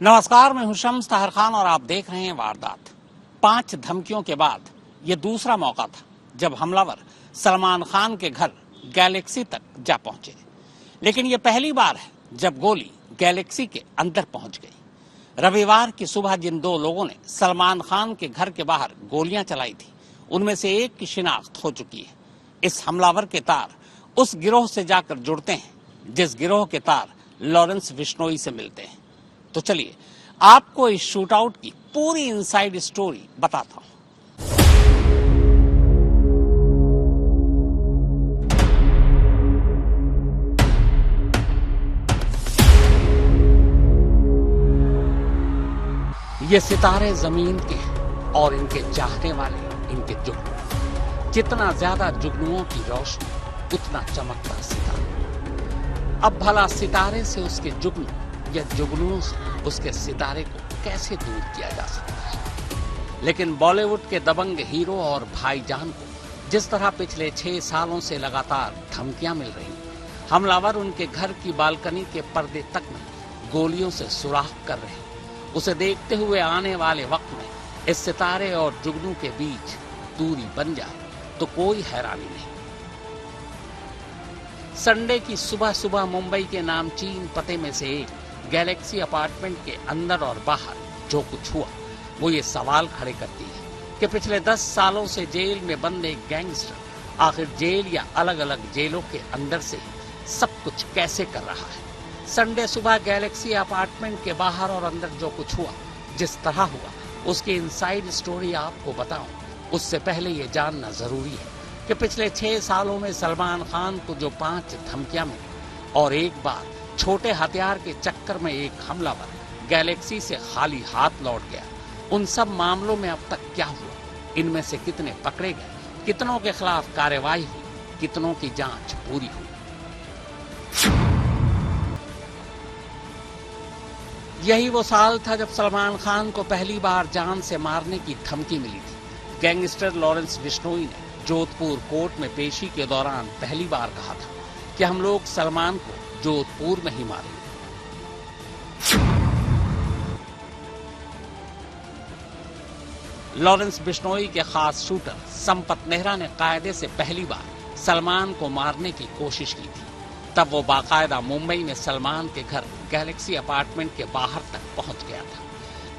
नमस्कार, मैं हूं शम्स ताहिर खान और आप देख रहे हैं वारदात। 5 धमकियों के बाद ये दूसरा मौका था जब हमलावर सलमान खान के घर गैलेक्सी तक जा पहुंचे। लेकिन ये पहली बार है जब गोली गैलेक्सी के अंदर पहुंच गई। रविवार की सुबह जिन 2 लोगों ने सलमान खान के घर के बाहर गोलियां चलाई थी, उनमें से एक की शिनाख्त हो चुकी है। इस हमलावर के तार उस गिरोह से जाकर जुड़ते हैं जिस गिरोह के तार लॉरेंस बिश्नोई से मिलते हैं। तो चलिए आपको इस शूटआउट की पूरी इनसाइड स्टोरी बताता हूं। ये सितारे जमीन के हैं और इनके चाहने वाले इनके जुगनू। जितना ज्यादा जुगनुओं की रोशनी उतना चमकता सितारा। अब भला सितारे से उसके जुगनू या जुगनुओं से उसके सितारे को कैसे दूर किया जा सकता है। लेकिन बॉलीवुड के दबंग हीरो और भाईजान को जिस तरह पिछले 6 सालों से लगातार धमकियां मिल रही, हमलावर उनके घर की बालकनी के पर्दे तक में गोलियों से सुराख कर रहे, उसे देखते हुए आने वाले वक्त में इस सितारे और जुगनू के बीच दूरी बन जाए तो कोई हैरानी नहीं। संडे की सुबह सुबह मुंबई के नामचीन पते में से एक गैलेक्सी अपार्टमेंट के अंदर और बाहर जो कुछ हुआ वो ये सवाल खड़े करती है कि पिछले 10 सालों से जेल में बंद एक गैंगस्टर आखिर जेल या अलग अलग जेलों के अंदर से सब कुछ कैसे कर रहा है। संडे सुबह गैलेक्सी अपार्टमेंट के बाहर और अंदर जो कुछ हुआ, जिस तरह हुआ, उसकी इनसाइड स्टोरी आपको बताऊं उससे पहले ये जानना जरूरी है कि पिछले 6 सालों में सलमान खान को जो 5 धमकियां मिली और एक बार छोटे हथियार के चक्कर में एक हमलावर गैलेक्सी से खाली हाथ लौट गया, उन सब मामलों में अब तक क्या हुआ, इनमें से कितने पकड़े गए, कितनों के खिलाफ कार्रवाई हुई, कितनों की जांच पूरी हुई। यही वो साल था जब सलमान खान को पहली बार जान से मारने की धमकी मिली थी। गैंगस्टर लॉरेंस बिश्नोई ने जोधपुर कोर्ट में पेशी के दौरान पहली बार कहा था कि हम लोग सलमान को जोधपुर में ही मारेंगे। लॉरेंस बिश्नोई के खास शूटर संपत नेहरा ने कायदे से पहली बार सलमान को मारने की कोशिश की थी। तब वो बाकायदा मुंबई में सलमान के घर गैलेक्सी अपार्टमेंट के बाहर तक पहुंच गया था।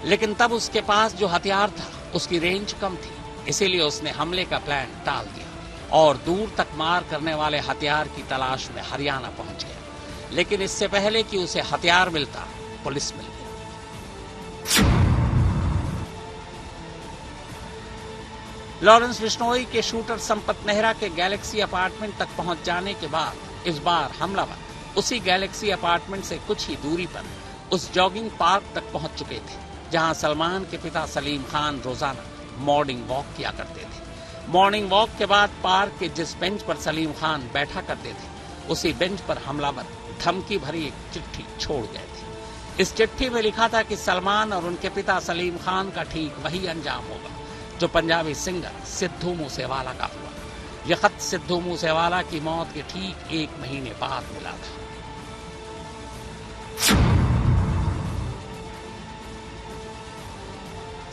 लेकिन तब उसके पास जो हथियार था उसकी रेंज कम थी, इसीलिए उसने हमले का प्लान टाल दिया और दूर तक मार करने वाले हथियार की तलाश में हरियाणा पहुंच गया। लेकिन इससे पहले कि उसे हथियार मिलता, पुलिस मिल गई। लॉरेंस बिश्नोई के शूटर संपत नेहरा के गैलेक्सी अपार्टमेंट तक पहुंच जाने के बाद इस बार हमलावर उसी गैलेक्सी अपार्टमेंट से कुछ ही दूरी पर उस जॉगिंग पार्क तक पहुंच चुके थे जहां सलमान के पिता सलीम खान रोजाना मॉर्निंग वॉक किया करते थे। मॉर्निंग वॉक के बाद पार्क के जिस बेंच पर सलीम खान बैठा करते थे, उसी बेंच पर हमलावर धमकी भरी एक चिट्ठी छोड़ गए थे। इस चिट्ठी में लिखा था कि सलमान और उनके पिता सलीम खान का ठीक वही अंजाम होगा जो पंजाबी सिंगर सिद्धू मूसेवाला का हुआ। यह खत सिद्धू मूसेवाला की मौत के ठीक 1 महीने बाद मिला था।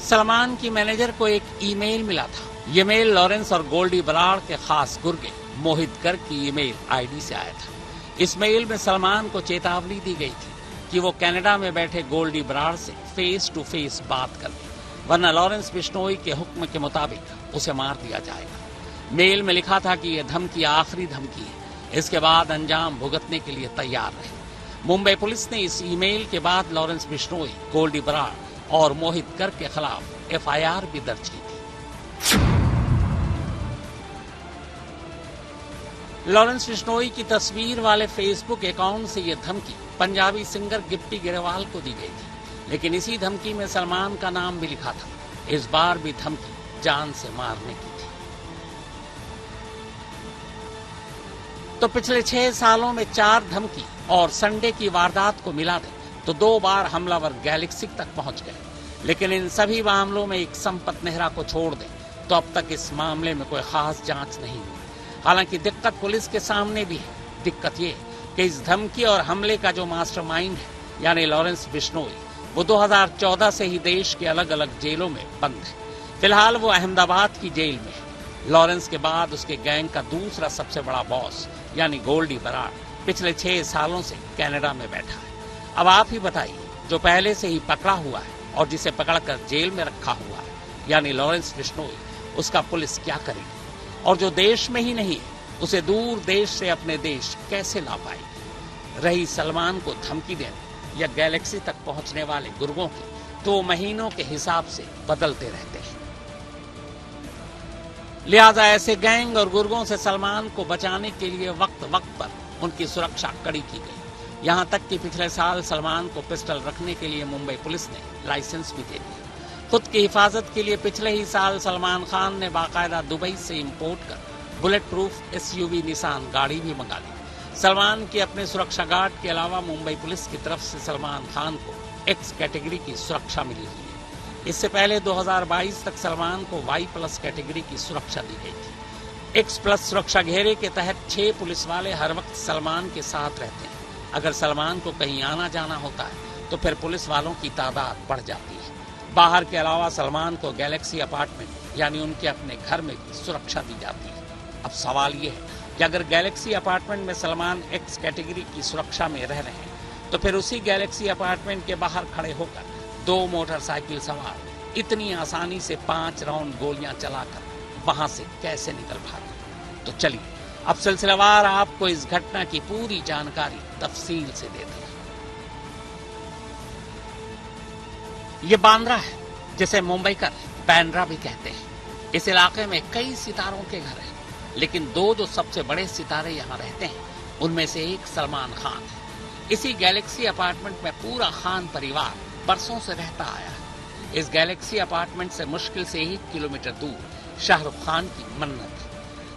सलमान की मैनेजर को एक ईमेल मिला था। यह मेल लॉरेंस और गोल्डी बराड़ के खास गुर्गे मोहित गर्ग की ईमेल आईडी से आया था। इस मेल में सलमान को चेतावनी दी गई थी कि वो कनाडा में बैठे गोल्डी बराड़ से फेस टू फेस बात कर ले, वरना लॉरेंस बिश्नोई के हुक्म के मुताबिक उसे मार दिया जाएगा। मेल में लिखा था कि यह धमकी आखिरी धमकी है, इसके बाद अंजाम भुगतने के लिए तैयार रहे। मुंबई पुलिस ने इस ईमेल के बाद लॉरेंस बिश्नोई, गोल्डी बराड़ और मोहित गर्ग के खिलाफ एफआईआर भी दर्ज की थी। लॉरेंस बिश्नोई की तस्वीर वाले फेसबुक अकाउंट से यह धमकी पंजाबी सिंगर गिप्टी गिरेवाल को दी गई थी, लेकिन इसी धमकी में सलमान का नाम भी लिखा था। इस बार भी धमकी जान से मारने की थी। तो पिछले 6 सालों में 4 धमकी और संडे की वारदात को मिला दे तो 2 बार हमलावर गैलेक्सी तक पहुंच गए। लेकिन इन सभी मामलों में एक संपत नेहरा को छोड़ दे तो अब तक इस मामले में कोई खास जांच नहीं हुई। हालांकि दिक्कत पुलिस के सामने भी है। दिक्कत ये कि इस धमकी और हमले का जो मास्टरमाइंड है यानी लॉरेंस बिश्नोई, वो 2014 से ही देश के अलग अलग जेलों में बंद है। फिलहाल वो अहमदाबाद की जेल में है। लॉरेंस के बाद उसके गैंग का दूसरा सबसे बड़ा बॉस यानी गोल्डी बराड़ पिछले 6 सालों से कनाडा में बैठा है। अब आप ही बताइए, जो पहले से ही पकड़ा हुआ है और जिसे पकड़कर जेल में रखा हुआ है यानी लॉरेंस बिश्नोई, उसका पुलिस क्या करेगी? और जो देश में ही नहीं है उसे दूर देश से अपने देश कैसे ला पाएगी? रही सलमान को धमकी देने या गैलेक्सी तक पहुंचने वाले गुर्गों की, तो महीनों के हिसाब से बदलते रहते हैं। लिहाजा ऐसे गैंग और गुर्गों से सलमान को बचाने के लिए वक्त वक्त पर उनकी सुरक्षा कड़ी की गई। यहां तक कि पिछले साल सलमान को पिस्टल रखने के लिए मुंबई पुलिस ने लाइसेंस भी दे दिया। खुद की हिफाजत के लिए पिछले ही साल सलमान खान ने बाकायदा दुबई से इंपोर्ट कर बुलेट प्रूफ एसयूवी निसान गाड़ी भी मंगा ली। सलमान के अपने सुरक्षा गार्ड के अलावा मुंबई पुलिस की तरफ से सलमान खान को एक्स कैटेगरी की सुरक्षा मिली हुई है। इससे पहले 2022 तक सलमान को Y+ कैटेगरी की सुरक्षा दी गई थी। X+ सुरक्षा घेरे के तहत 6 पुलिस वाले हर वक्त सलमान के साथ रहते हैं। अगर सलमान को कहीं आना जाना होता है तो फिर पुलिस वालों की तादाद बढ़ जाती है। बाहर के अलावा सलमान को गैलेक्सी अपार्टमेंट यानी उनके अपने घर में भी सुरक्षा दी जाती है। अब सवाल ये है कि अगर गैलेक्सी अपार्टमेंट में सलमान X कैटेगरी की सुरक्षा में रह रहे हैं तो फिर उसी गैलेक्सी अपार्टमेंट के बाहर खड़े होकर 2 मोटरसाइकिल सवार इतनी आसानी से 5 राउंड गोलियां चलाकर वहां से कैसे निकल भागे? तो चलिए अब सिलसिलेवार आपको इस घटना की पूरी जानकारी तफसील से देते हैं। ये बांद्रा है, जिसे मुंबई का बैंड्रा भी कहते हैं। इस इलाके में कई सितारों के घर हैं, लेकिन 2 जो सबसे बड़े सितारे यहाँ रहते हैं उनमें से एक सलमान खान है। इसी गैलेक्सी अपार्टमेंट में पूरा खान परिवार बरसों से रहता आया है। इस गैलेक्सी अपार्टमेंट से मुश्किल से 1 किलोमीटर दूर शाहरुख खान की मन्नत है।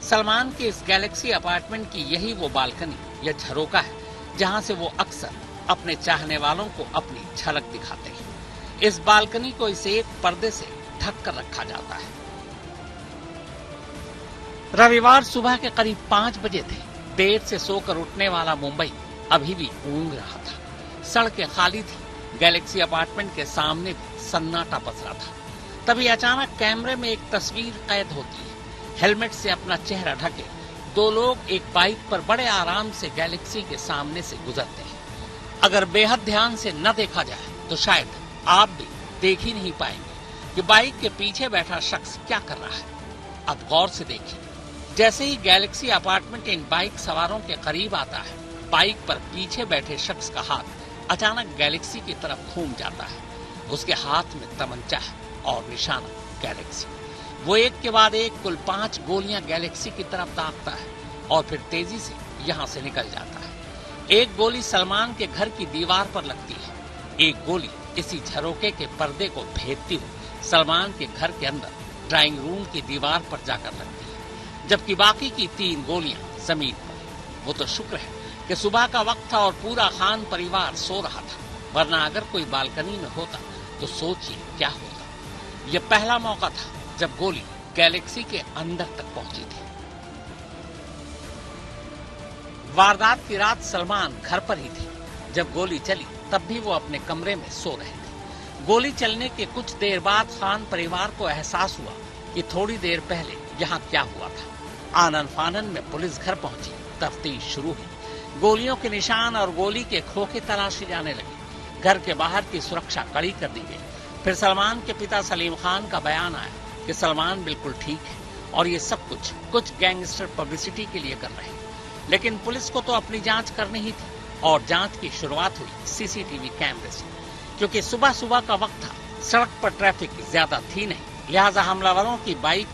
सलमान के इस गैलेक्सी अपार्टमेंट की यही वो बालकनी या झरोका है जहां से वो अक्सर अपने चाहने वालों को अपनी झलक दिखाते हैं। इस बालकनी को इस एक पर्दे से ढक कर रखा जाता है। रविवार सुबह के करीब 5 बजे थे। देर से सोकर उठने वाला मुंबई अभी भी ऊँग रहा था। सड़कें खाली थी। गैलेक्सी अपार्टमेंट के सामने भी सन्नाटा पसरा था। तभी अचानक कैमरे में एक तस्वीर कैद होती है। हेलमेट से अपना चेहरा ढके 2 लोग एक बाइक पर बड़े आराम से गैलेक्सी के सामने से गुजरते हैं। अगर बेहद ध्यान से न देखा जाए तो शायद आप भी देख ही नहीं पाएंगे कि बाइक के पीछे बैठा शख्स क्या कर रहा है। अब गौर से देखिए, जैसे ही गैलेक्सी अपार्टमेंट इन बाइक सवारों के करीब आता है, बाइक पर पीछे बैठे शख्स का हाथ अचानक गैलेक्सी की तरफ घूम जाता है। उसके हाथ में तमंचा है और निशाना गैलेक्सी। वो एक के बाद एक कुल 5 गोलियां गैलेक्सी की तरफ दागता है और फिर तेजी से यहाँ से निकल जाता है। एक गोली सलमान के घर की दीवार पर लगती है। एक गोली इसी झरोके के पर्दे को भेदती हुई सलमान के घर के अंदर ड्राइंग रूम की दीवार पर जाकर लगती है, जबकि बाकी की 3 गोलियां जमीन पर। वो तो शुक्र है कि सुबह का वक्त था और पूरा खान परिवार सो रहा था, वरना अगर कोई बालकनी में होता तो सोचिए क्या होता। यह पहला मौका था जब गोली गैलेक्सी के अंदर तक पहुंची थी। वारदात की रात सलमान घर पर ही थे। जब गोली चली तब भी वो अपने कमरे में सो रहे थे। गोली चलने के कुछ देर बाद खान परिवार को एहसास हुआ कि थोड़ी देर पहले यहाँ क्या हुआ था। आनन फानन में पुलिस घर पहुंची। तफ्तीश शुरू हुई। गोलियों के निशान और गोली के खोखे तलाशे जाने लगे। घर के बाहर की सुरक्षा कड़ी कर दी गई। फिर सलमान के पिता सलीम खान का बयान आया कि सलमान बिल्कुल ठीक है और ये सब कुछ गैंगस्टर पब्लिसिटी के लिए कर रहे हैं। लेकिन पुलिस को तो अपनी जांच करनी ही थी और जांच की शुरुआत हुई सीसीटीवी कैमरे से। क्योंकि सुबह सुबह का वक्त था, सड़क पर ट्रैफिक ज्यादा थी नहीं, लिहाजा हमलावरों की बाइक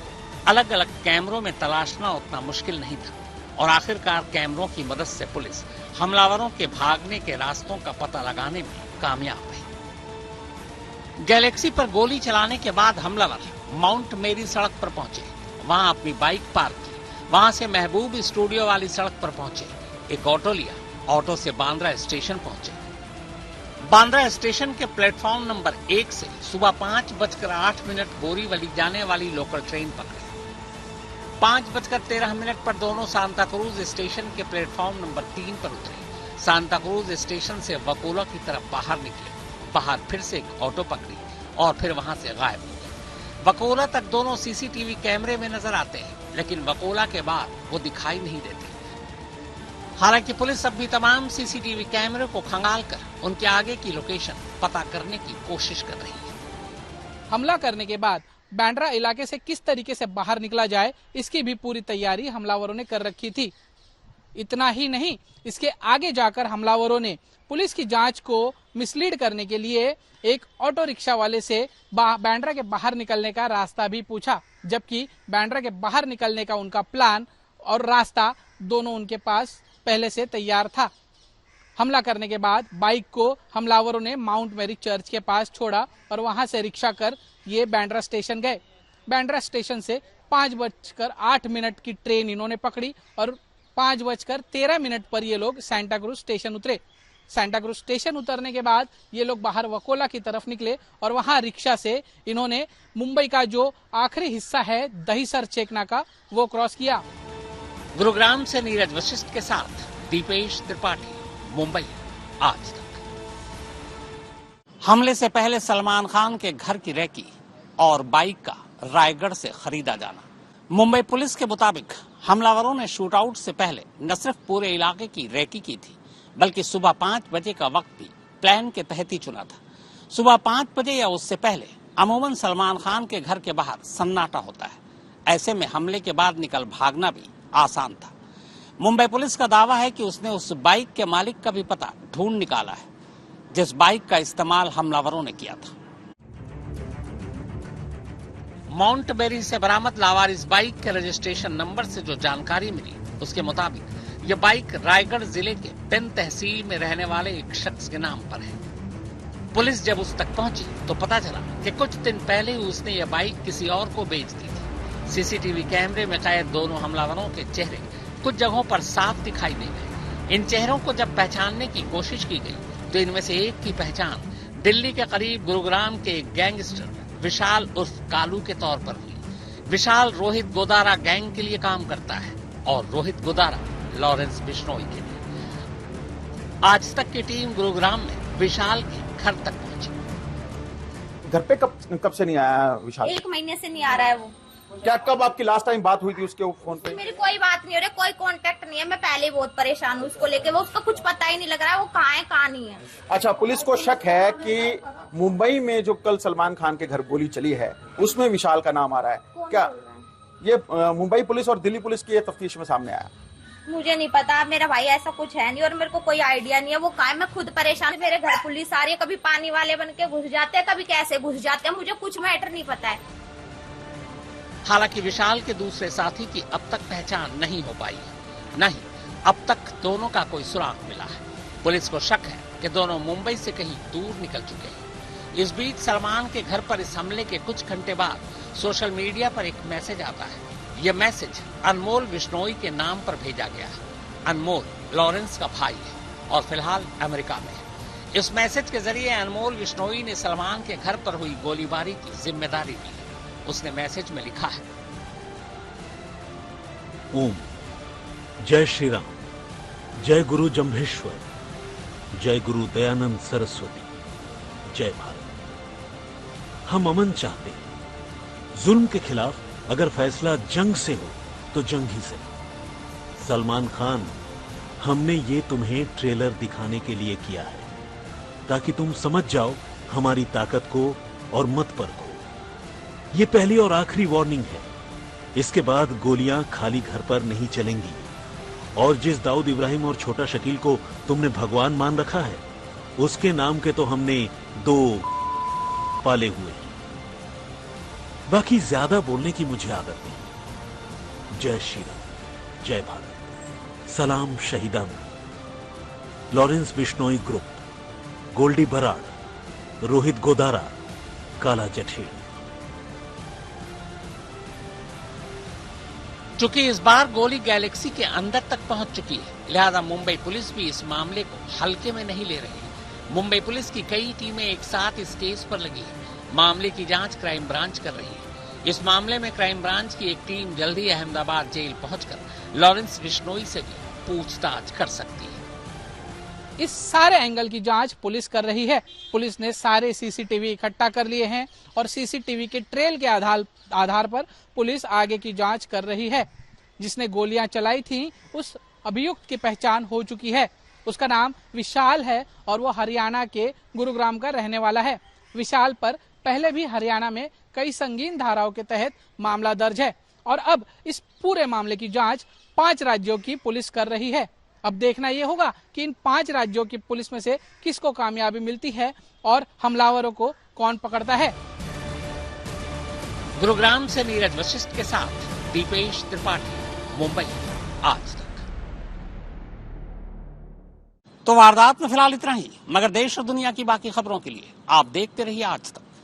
अलग अलग कैमरों में तलाशना उतना मुश्किल नहीं था और आखिरकार कैमरों की मदद से पुलिस हमलावरों के भागने के रास्तों का पता लगाने में कामयाब रही। गैलेक्सी पर गोली चलाने के बाद हमलावर माउंट मेरी सड़क पर पहुंचे। वहां अपनी बाइक पार्क की। वहां से महबूब स्टूडियो वाली सड़क पर पहुंचे। एक ऑटो लिया। ऑटो से बांद्रा स्टेशन पहुंचे। बांद्रा स्टेशन के प्लेटफॉर्म नंबर 1 से सुबह 5:08 बोरीवली जाने वाली लोकल ट्रेन पकड़ी। 5:13 पर दोनों सांता क्रूज स्टेशन के प्लेटफॉर्म नंबर 3 पर उतरे। सांता क्रूज स्टेशन से वकोला की तरफ बाहर निकले। बाहर फिर से एक ऑटो पकड़ी और फिर वहां से गायब हो गए। बकोला तक दोनों सीसीटीवी कैमरे में नजर आते हैं, लेकिन बकोला के बाद वो दिखाई नहीं देते। हालांकि पुलिस अब भी तमाम सीसीटीवी कैमरे को खंगालकर उनके आगे की लोकेशन पता करने की कोशिश कर रही है। हमला करने के बाद बांद्रा इलाके से किस तरीके से बाहर निकला जाए, इसकी भी पूरी तैयारी हमलावरों ने कर रखी थी। इतना ही नहीं, इसके आगे जाकर हमलावरों ने पुलिस की जांच को मिसलीड करने के लिए एक ऑटो रिक्शा वाले से बांद्रा के बाहर निकलने का रास्ता भी पूछा, जबकि बांद्रा के बाहर निकलने का उनका प्लान और रास्ता दोनों उनके पास पहले से तैयार था। हमला करने के बाद बाइक को हमलावरों ने माउंट मैरी चर्च के पास छोड़ा और वहां से रिक्शा कर ये बांद्रा स्टेशन गए। बांद्रा स्टेशन से 5:08 की ट्रेन इन्होंने पकड़ी और 5:13 पर ये लोग सांता क्रूज स्टेशन उतरे। सांता क्रूज स्टेशन उतरने के बाद ये लोग बाहर वकोला की तरफ निकले और वहां रिक्शा से इन्होंने मुंबई का जो आखिरी हिस्सा है दहीसर चेकनाका वो क्रॉस किया। गुरुग्राम से नीरज वशिष्ठ के साथ दीपेश त्रिपाठी, मुंबई आज तक। हमले से पहले सलमान खान के घर की रेकी और बाइक का रायगढ़ से खरीदा जाना। मुंबई पुलिस के मुताबिक हमलावरों ने शूटआउट से पहले न सिर्फ पूरे इलाके की रेकी की थी, बल्कि सुबह 5 बजे का वक्त भी प्लान के तहत ही चुना था। सुबह 5 बजे या उससे पहले अमूमन सलमान खान के घर के बाहर सन्नाटा होता है। ऐसे में हमले के बाद निकल भागना भी आसान था। मुंबई पुलिस का दावा है कि उसने उस बाइक के मालिक का भी पता ढूंढ निकाला है, जिस बाइक का इस्तेमाल हमलावरों ने किया था। माउंट मैरी से बरामद लावारिस बाइक के रजिस्ट्रेशन नंबर से जो जानकारी मिली, उसके मुताबिक यह बाइक रायगढ़ जिले के पेन तहसील में रहने वाले एक शख्स के नाम पर है। पुलिस जब उस तक पहुंची तो पता चला कि कुछ दिन पहले उसने यह बाइक किसी और को बेच दी थी। सीसीटीवी कैमरे में कैद दोनों हमलावरों के चेहरे कुछ जगहों पर साफ दिखाई दे गए। इन चेहरों को जब पहचानने की कोशिश की गई तो इनमें से एक की पहचान दिल्ली के करीब गुरुग्राम के एक गैंगस्टर विशाल उर्फ कालू के तौर पर हुई। विशाल रोहित गोदारा गैंग के लिए काम करता है और रोहित गोदारा लॉरेंस बिश्नोई के लिए। आज तक की टीम गुरुग्राम में विशाल के घर तक पहुंची। घर पे कब से नहीं आया विशाल? 1 महीने से नहीं आ रहा है वो। क्या कब आपकी लास्ट टाइम बात हुई थी उसके फोन पे? मेरी कोई बात नहीं हो रही, कोई कांटेक्ट नहीं है। मैं पहले ही बहुत परेशान हूँ उसको लेके। वो उसका कुछ पता ही नहीं लग रहा है वो कहाँ है कहाँ नहीं है। अच्छा, पुलिस को शक है कि मुंबई में जो कल सलमान खान के घर गोली चली है उसमें विशाल का नाम आ रहा है। क्या ये मुंबई पुलिस और दिल्ली पुलिस की तफ्तीश में सामने आया? मुझे नहीं पता, मेरा भाई ऐसा कुछ है नहीं और मेरे को कोई आइडिया नहीं है वो कहाँ है। मैं खुद परेशान। मेरे घर पुलिस आ रही है, कभी पानी वाले बन के घुस जाते हैं, कभी कैसे घुस जाते हैं, मुझे कुछ मैटर नहीं पता है। हालांकि विशाल के दूसरे साथी की अब तक पहचान नहीं हो पाई है। नहीं, अब तक दोनों का कोई सुराग मिला है। पुलिस को शक है कि दोनों मुंबई से कहीं दूर निकल चुके हैं। इस बीच सलमान के घर पर इस हमले के कुछ घंटे बाद सोशल मीडिया पर एक मैसेज आता है। यह मैसेज अनमोल बिश्नोई के नाम पर भेजा गया है। अनमोल लॉरेंस का भाई है और फिलहाल अमेरिका में है। इस मैसेज के जरिए अनमोल बिश्नोई ने सलमान के घर पर हुई गोलीबारी की जिम्मेदारी ली है। उसने मैसेज में लिखा है, ओम जय श्री राम, जय गुरु जम्भेश्वर, जय गुरु दयानंद सरस्वती, जय भारत। हम अमन चाहते हैं। जुल्म के खिलाफ अगर फैसला जंग से हो तो जंग ही से। सलमान खान, हमने ये तुम्हें ट्रेलर दिखाने के लिए किया है ताकि तुम समझ जाओ हमारी ताकत को और मत परखो। ये पहली और आखिरी वार्निंग है। इसके बाद गोलियां खाली घर पर नहीं चलेंगी। और जिस दाऊद इब्राहिम और छोटा शकील को तुमने भगवान मान रखा है, उसके नाम के तो हमने 2 पाले हुए हैं। बाकी ज्यादा बोलने की मुझे आदत नहीं। जय श्री राम, जय भारत। सलाम शहीदान। लॉरेंस बिश्नोई ग्रुप, गोल्डी बराड़, रोहित गोदारा, काला जठेर। चूंकि इस बार गोली गैलेक्सी के अंदर तक पहुंच चुकी है, लिहाजा मुंबई पुलिस भी इस मामले को हल्के में नहीं ले रही। मुंबई पुलिस की कई टीमें एक साथ इस केस पर लगी है। मामले की जांच क्राइम ब्रांच कर रही है। इस मामले में क्राइम ब्रांच की एक टीम जल्दी अहमदाबाद जेल पहुंचकर लॉरेंस बिश्नोई से भी पूछताछ कर सकती है। इस सारे एंगल की जांच पुलिस कर रही है। पुलिस ने सारे सीसीटीवी इकट्ठा कर लिए हैं और सीसीटीवी के ट्रेल के आधार पर पुलिस आगे की जांच कर रही है। जिसने गोलियां चलाई थी उस अभियुक्त की पहचान हो चुकी है। उसका नाम विशाल है और वो हरियाणा के गुरुग्राम का रहने वाला है। विशाल पर पहले भी हरियाणा में कई संगीन धाराओं के तहत मामला दर्ज है और अब इस पूरे मामले की जांच 5 राज्यों की पुलिस कर रही है। अब देखना यह होगा कि इन 5 राज्यों की पुलिस में से किसको कामयाबी मिलती है और हमलावरों को कौन पकड़ता है। गुरुग्राम से नीरज वशिष्ठ के साथ दीपेश त्रिपाठी, मुंबई आज तक। तो वारदात में फिलहाल इतना ही, मगर देश और दुनिया की बाकी खबरों के लिए आप देखते रहिए आज तक।